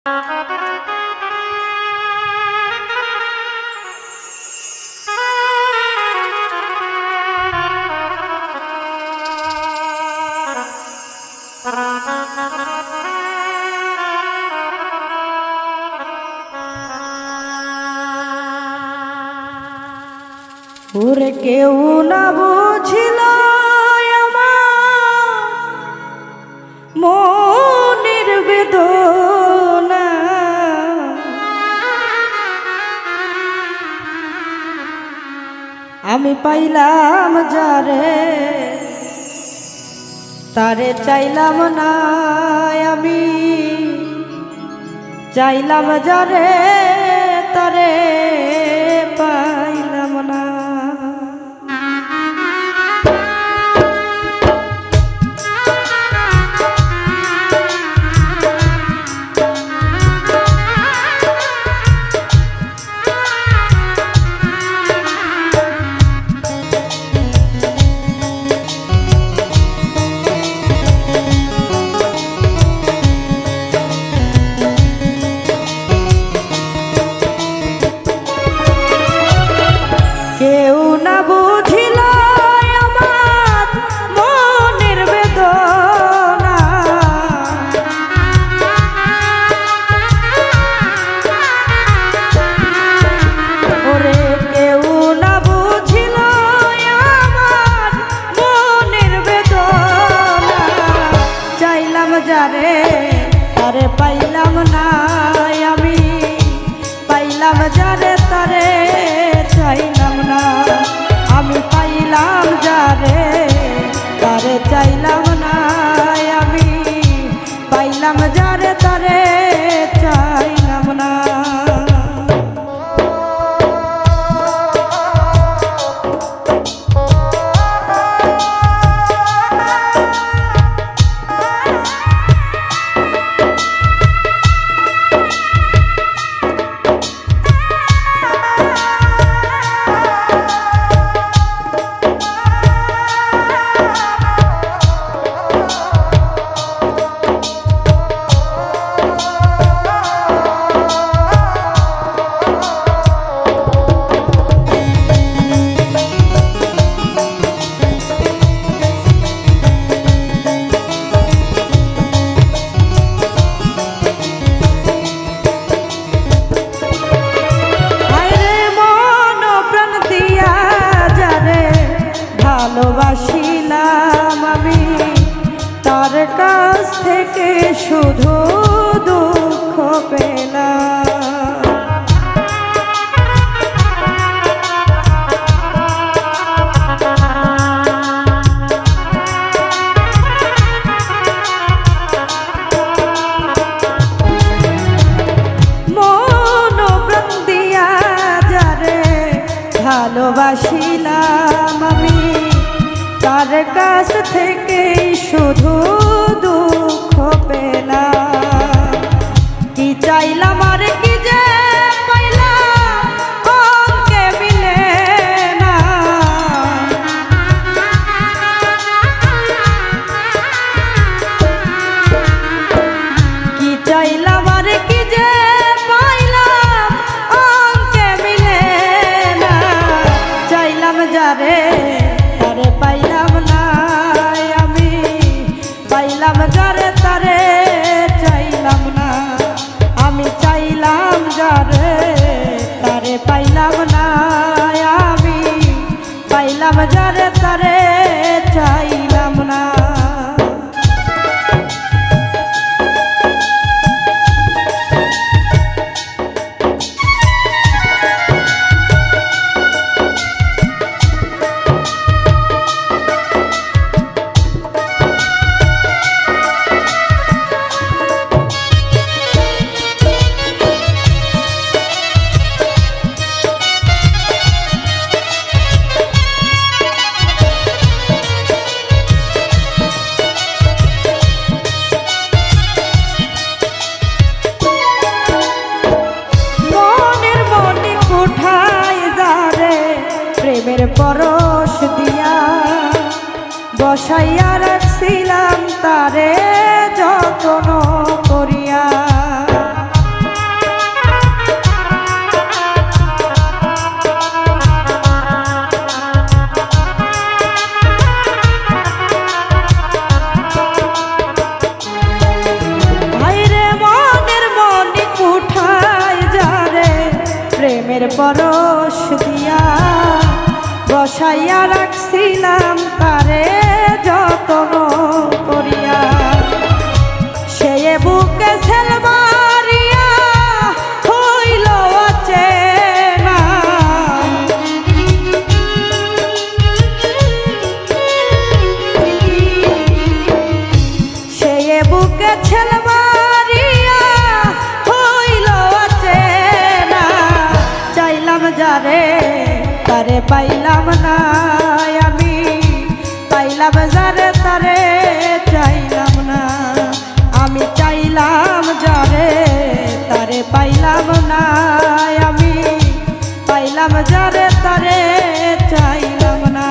ওরে কেউ না বুঝিল আমার মনের বেদনা, আমি পাইলাম যারে তারে চাইলাম না, আমি চাইলাম যারে তারে পাইলাম না। কেউ না বুঝিল আমার মনের বেদনা, ওরে কেউ না বুঝিল আমার মনের বেদনা, চাইলাম যারে তারে পাইলাম না, আমি পাইলাম যারে তারে চাইলাম না, আমি পাইলাম যারে তারে চাইলাম না, আমি পাইলাম যারে তারে চাইলাম না। ভালোবাসিলাম আমি তার কাছ থেকে শুধু দুঃখ পেলাম, মন প্রাণ দিয়া যারে ভালোবাসিলাম আমি তার কাছ থেকে শুধু দুঃখ পেলাম, কি চাইলাম আর কি যে পাইলাম অঙ্কে মিলে না, কি চাইলাম আর কি যে পাইলাম অঙ্কে মিলে না, চাইলাম যারে তারে পাইলাম না, আমি পাইলাম যারে তারে চাইলাম না, আমি চাইলাম যারে তারে পাইলাম না, আমি পাইলাম যারে তারে চাইলাম না। প্রেমের পরশ দিয়া বসাইয়া রাখছিলাম তারে যত্ন করিয়া, পরশ দিয়া বসাইয়া রাখছিলাম তারে যত্ন করিয়া সে বুকে ছেল মারিয়া হইল অচেনা সে বুকে ছেল মারিয়া হইল অচেনা চাইলাম যারে তারে পাইলাম না আমি পাইলাম যারে তারে চাইলাম না আমি চাইলাম যারে তারে পাইলাম না আমি পাইলাম যারে তারে চাইলাম না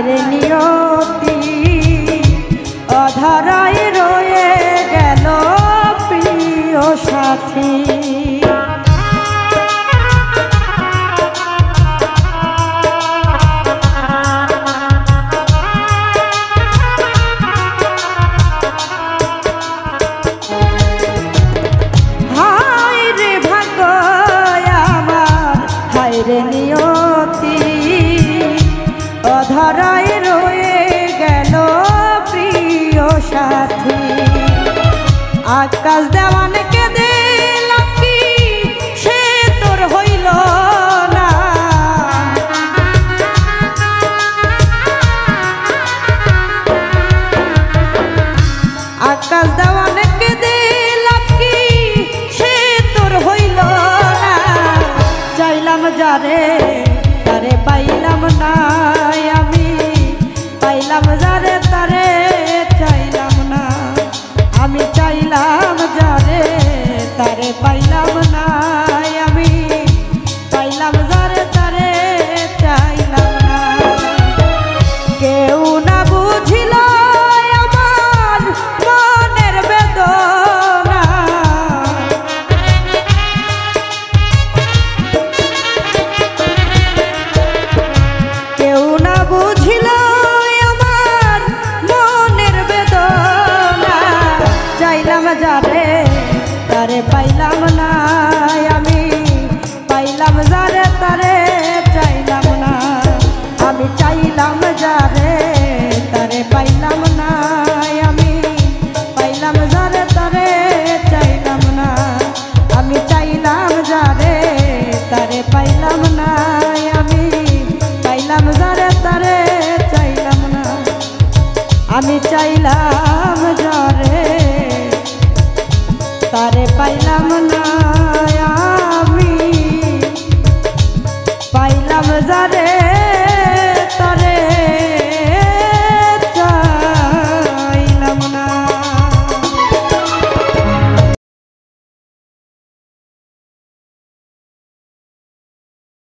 রে নিয়তি অধরাই রয়ে গেল প্রিয় সাথী হায় রে ভাগ্য আমার হায় রে নিয়তি অধরাই রয়ে গেল প্রিয় সাথী আকাশ দেওয়ানকে দিলাম কি সে তোর হইল না আকাশ দেওয়ানকে দিলাম কি সে তোর হইল না চাইলাম যারে তারে পাইলাম না আমি পাইলাম যারে তারে চাইলাম না আমি চাইলাম যারে তারে পাইলাম না আমি পাইলাম যারে তারে চাইলাম না কেউ না বুঝিল আমার মনের বেদনা কেউ না বুঝিল আমার মনের বেদনা চাইলাম যারে তারে পাইলাম না আমি পাইলাম যারে তারে চাইলাম না আমি চাইলাম যারে তারে পাইলাম না আমি পাইলাম যারে তারে চাইলাম না আমি চাইলাম যারে তারে পাইলাম না আমি পাইলাম যারে তারে চাইলাম না আমি চাইলাম যারে তারে পাইলাম না।